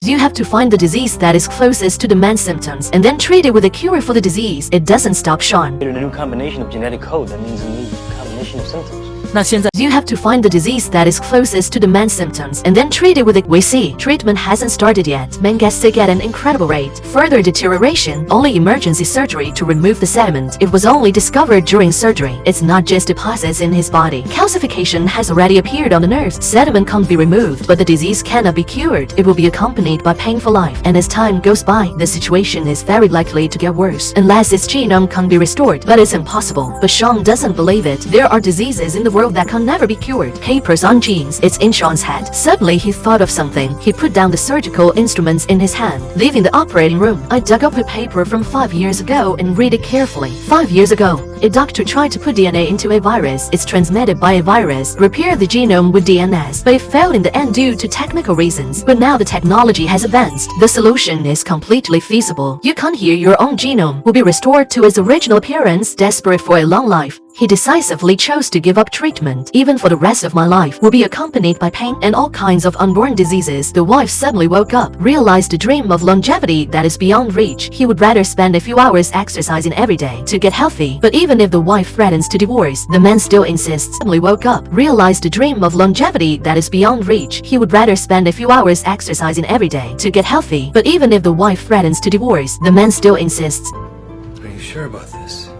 You have to find the disease that is closest to the man's symptoms and then treat it with a cure for the disease. It doesn't stop Sean. A new combination of genetic code, that means a new combination of symptoms. 那现在 You have to find the disease that is closest to the man's symptoms and then treat it with it. We see treatment hasn't started yet. Men get sick at an incredible rate. Further deterioration, only emergency surgery to remove the sediment. It was only discovered during surgery. It's not just deposits in his body. Calcification has already appeared on the nerves. Sediment can't be removed, but the disease cannot be cured. It will be accompanied by painful life. And as time goes by, the situation is very likely to get worse unless its genome can be restored. But it's impossible. But Sean doesn't believe it. There are diseases in the world that can never be cured. Papers on genes. It's in Sean's head. Suddenly he thought of something. He put down the surgical instruments in his hand. Leaving the operating room, I dug up a paper from 5 years ago and read it carefully. 5 years ago, a doctor tried to put DNA into a virus. It's transmitted by a virus. Repair the genome with DNS, but it failed in the end due to technical reasons. But now the technology has advanced. The solution is completely feasible. You can't hear your own genome will be restored to its original appearance. Desperate for a long life, he decisively chose to give up treatment. Even for the rest of my life will be accompanied by pain and all kinds of unborn diseases. The wife suddenly woke up, realized the dream of longevity that is beyond reach. He would rather spend a few hours exercising every day to get healthy. But even if the wife threatens to divorce, the man still insists. Suddenly woke up, realized the dream of longevity that is beyond reach. He would rather spend a few hours exercising every day to get healthy. But even if the wife threatens to divorce, the man still insists. Are you sure about this?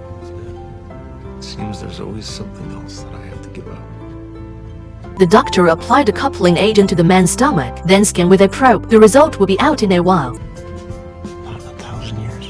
Seems there's always something else that I have to give up. The doctor applied a coupling agent to the man's stomach, then scanned with a probe. The result will be out in a while. Not 1,000 years.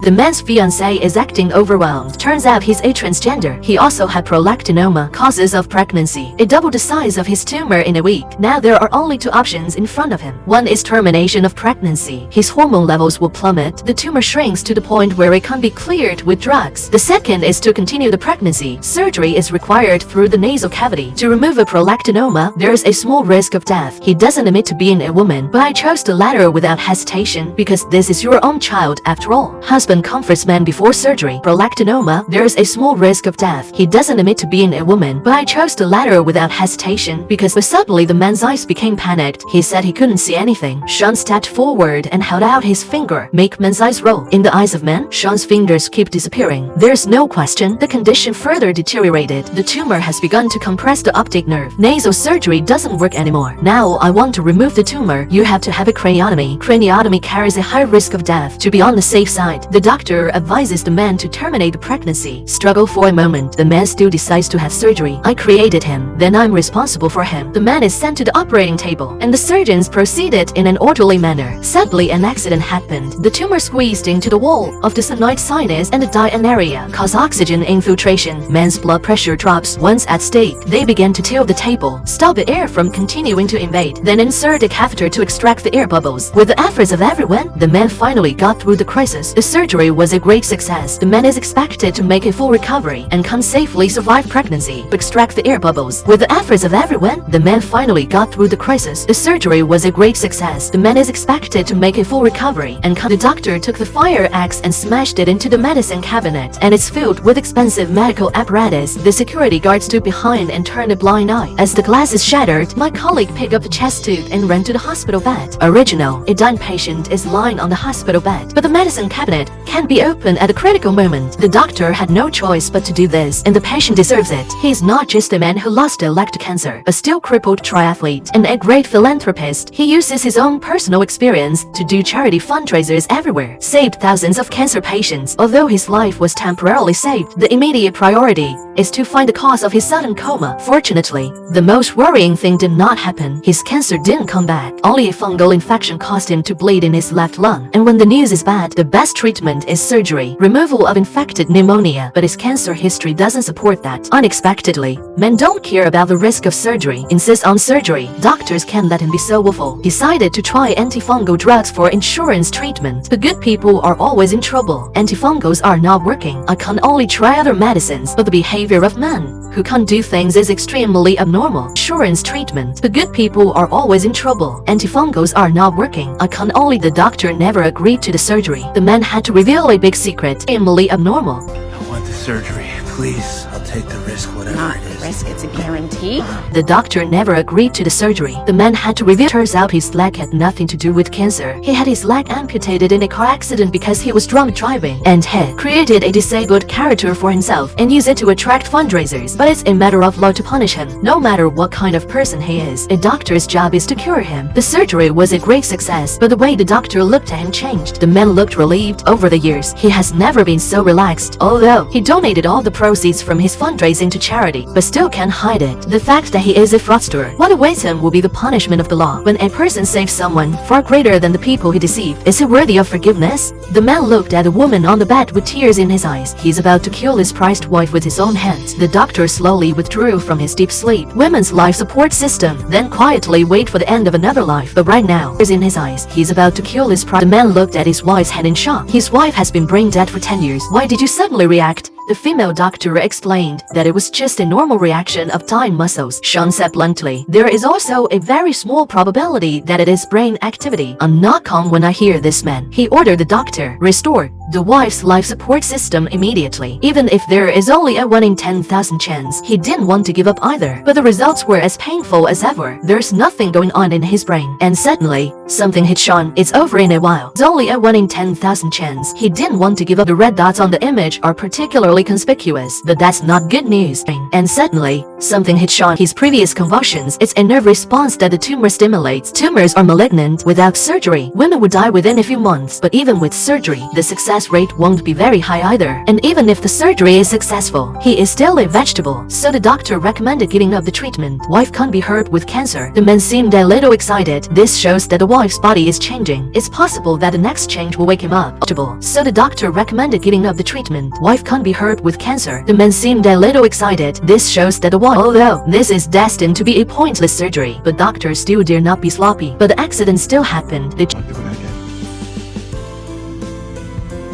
The man's fiancée is acting overwhelmed. Turns out he's a transgender. He also had prolactinoma, causes of pregnancy. It doubled the size of his tumor in a week. Now there are only two options in front of him. One is termination of pregnancy. His hormone levels will plummet. The tumor shrinks to the point where it can be cleared with drugs. The second is to continue the pregnancy. Surgery is required through the nasal cavity. To remove a prolactinoma, there's a small risk of death. He doesn't admit to being a woman, but I chose the latter without hesitation because this is your own child after all. Husband comforts man before surgery. Prolactinoma, there's a small risk of death. He doesn't admit to being a woman, but I chose the latter without hesitation because suddenly the man's eyes became panicked. He said he couldn't see anything. Sean stepped forward and held out his finger. Make man's eyes roll. In the eyes of man, Sean's fingers keep disappearing. There's no question, the condition further deteriorated. The tumor has begun to compress the optic nerve. Nasal surgery doesn't work anymore. Now I want to remove the tumor. You have to have a craniotomy. Craniotomy carries a high risk of death. To be on the safe side, the doctor advises the man to terminate the pregnancy. Struggle for a moment. The man still decides to have surgery. I created him. Then I'm responsible for him. The man is sent to the operating table, and the surgeons proceeded in an orderly manner. Suddenly, an accident happened. The tumor squeezed into the wall of the sphenoid sinus and the dian area, cause oxygen infiltration. Man's blood pressure drops. Once at stake, they began to tilt the table, stop the air from continuing to invade, then insert a catheter to extract the air bubbles. With the efforts of everyone, the man finally got through the crisis. The surgery was a great success. The man is expected to make a full recovery and can safely survive pregnancy. Extract the air bubbles. With the efforts of everyone, the man finally got through the crisis. The surgery was a great success. The man is expected to make a full recovery and the doctor took the fire axe and smashed it into the medicine cabinet, and it's filled with expensive medical apparatus. The security guard stood behind and turned a blind eye. As the glass is shattered, my colleague picked up the chest tube and ran to the hospital bed. Original, a dying patient is lying on the hospital bed, but the medicine cabinet can't be opened at a critical moment. The doctor had no choice but to do this, and the patient deserves it. He is not just a man who lost a leg to cancer, a still crippled triathlete, and a great philanthropist. He uses his own personal experience to do charity fundraisers everywhere, saved thousands of cancer patients. Although his life was temporarily saved, the immediate priority is to find the cause of his sudden coma. Fortunately, the most worrying thing did not happen. His cancer didn't come back. Only a fungal infection caused him to bleed in his left lung. And when the news is bad, the best treatment is surgery, removal of infected pneumonia. But his cancer history doesn't support that. Unexpectedly, men don't care about the risk of surgery, insist on surgery. Doctors can't let him be so willful. Decided to try antifungal drugs for insurance treatment. The good people are always in trouble. Antifungals are not working. I can only try other medicines, but the behavior of men who can't do things is extremely abnormal. Insurance treatment. The good people are always in trouble. Antifungals are not working. I can only. The doctor never agreed to the surgery. The man had to reveal a big secret. Extremely abnormal. I want the surgery. Please, I'll take the risk, whatever Not it is. risk, it's a guarantee. The doctor never agreed to the surgery. The man had to reveal. Turns out his leg had nothing to do with cancer. He had his leg amputated in a car accident because he was drunk driving and had created a disabled character for himself and used it to attract fundraisers. But it's a matter of law to punish him. No matter what kind of person he is, a doctor's job is to cure him. The surgery was a great success, but the way the doctor looked at him changed. The man looked relieved. Over the years, he has never been so relaxed. Although he donated all the proceeds from his fundraising to charity, but still can't hide it. The fact that he is a fraudster. What awaits him will be the punishment of the law. When a person saves someone far greater than the people he deceived, is he worthy of forgiveness? The man looked at the woman on the bed with tears in his eyes. He's about to kill his prized wife with his own hands. The doctor slowly withdrew from his deep sleep. Women's life support system. Then quietly wait for the end of another life. But right now, tears in his eyes. He's about to kill his pride. The man looked at his wife's hand in shock. His wife has been brain dead for 10 years. Why did you suddenly react? The female doctor explained that it was just a normal reaction of dying muscles. Sean said bluntly, there is also a very small probability that it is brain activity. I'm not calm when I hear this man. He ordered the doctor restore the wife's life support system immediately. Even if there is only a 1 in 10,000 chance, he didn't want to give up either. But the results were as painful as ever. There's nothing going on in his brain. And suddenly, something hit Sean. It's over in a while. It's only a 1 in 10,000 chance. He didn't want to give up. The red dots on the image are particularly conspicuous, but that's not good news. And suddenly, something hit Sean. His previous convulsions. It's a nerve response that the tumor stimulates. Tumors are malignant. Without surgery, women would die within a few months. But even with surgery, the success rate won't be very high either. And even if the surgery is successful, he is still a vegetable. So the doctor recommended giving up the treatment. Wife can't be hurt with cancer. The man seemed a little excited. This shows that the wife's body is changing. It's possible that the next change will wake him up. So the doctor recommended giving up the treatment. Wife can't be hurt with cancer. The man seemed a little excited. This shows that the wife, although this is destined to be a pointless surgery, but doctors still dare not be sloppy. But the accident still happened. They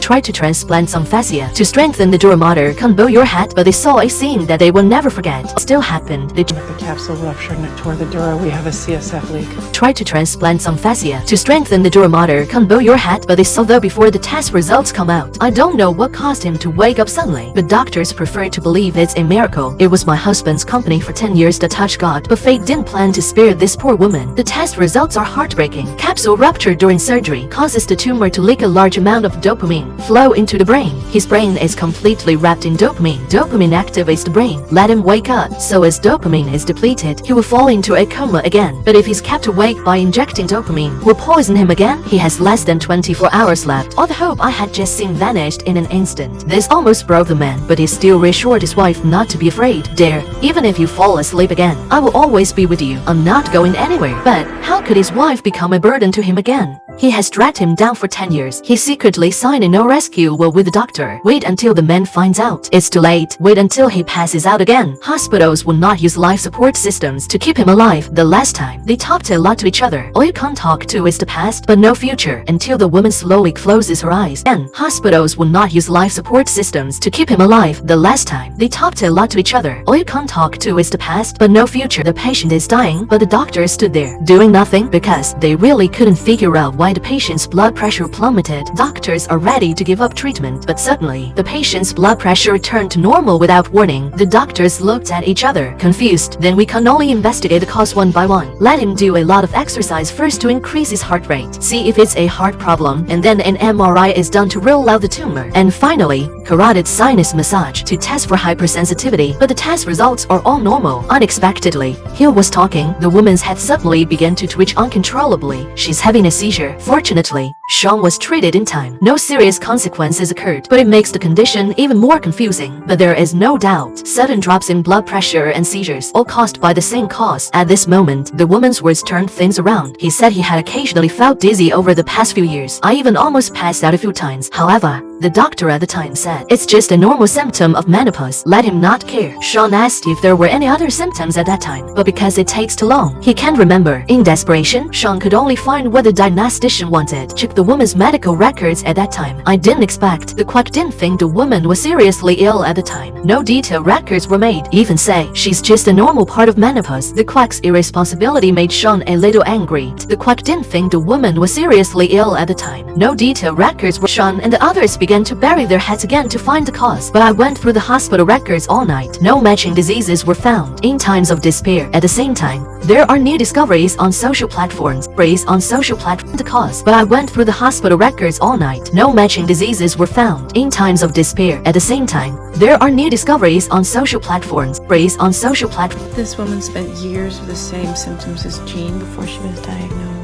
tried to transplant some fascia to strengthen the dura mater combo your head, but they saw a scene that they will never forget. Still happened. They The capsule ruptured and it tore the dura. We have a CSF leak. tried to transplant some fascia to strengthen the dura mater combo your head, but they saw though before the test results come out. I don't know what caused him to wake up suddenly, but doctors prefer to believe it's a miracle. It was my husband's company for 10 years that touched God, but fate didn't plan to spare this poor woman. The test results are heartbreaking. Capsule ruptured during surgery causes the tumor to leak a large amount of dopamine flow into the brain. His brain is completely wrapped in dopamine. Dopamine activates the brain. Let him wake up. So as dopamine is depleted, he will fall into a coma again. But if he's kept awake by injecting dopamine, will poison him again? He has less than 24 hours left. All the hope I had just seen vanished in an instant. This almost broke the man, but he still reassured his wife not to be afraid. Dare, even if you fall asleep again, I will always be with you. I'm not going anywhere. But how could his wife become a burden to him again? He has dragged him down for 10 years. He secretly signed a no rescue will with the doctor. Wait until the man finds out. It's too late. Wait until he passes out again. Hospitals will not use life support systems to keep him alive. The last time, they talked a lot to each other. All you can talk to is the past, but no future, until the woman slowly closes her eyes. And hospitals will not use life support systems to keep him alive. The last time, they talked a lot to each other. All you can talk to is the past, but no future. The patient is dying, but the doctor stood there, doing nothing, because they really couldn't figure out why the patient's blood pressure plummeted. Doctors are ready to give up treatment, but suddenly, the patient's blood pressure returned to normal without warning. The doctors looked at each other, confused. Then we can only investigate the cause one by one. Let him do a lot of exercise first to increase his heart rate. See if it's a heart problem, and then an MRI is done to rule out the tumor. And finally, carotid sinus massage to test for hypersensitivity, but the test results are all normal. Unexpectedly, Hill was talking. The woman's head suddenly began to twitch uncontrollably. She's having a seizure. Fortunately, Sean was treated in time. No serious consequences occurred, but it makes the condition even more confusing. But there is no doubt, sudden drops in blood pressure and seizures, all caused by the same cause. At this moment, the woman's words turned things around. He said he had occasionally felt dizzy over the past few years. I even almost passed out a few times. However, the doctor at the time said, it's just a normal symptom of menopause. Let him not care. Sean asked if there were any other symptoms at that time, but because it takes too long, he can't remember. In desperation, Sean could only find what the diagnostician wanted. Check the the woman's medical records at that time. I didn't expect. The quack didn't think the woman was seriously ill at the time. No detailed records were made. Even say she's just a normal part of menopause. The quack's irresponsibility made Sean a little angry. The quack didn't think the woman was seriously ill at the time. No detailed records were shown, and the others began to bury their heads again to find the cause. But I went through the hospital records all night. No matching diseases were found. In times of despair, at the same time, there are new discoveries on social platforms. The cause. But I went through the hospital records all night. No matching diseases were found. In times of despair, at the same time, there are new discoveries on social platforms. This woman spent years with the same symptoms as Jean before she was diagnosed.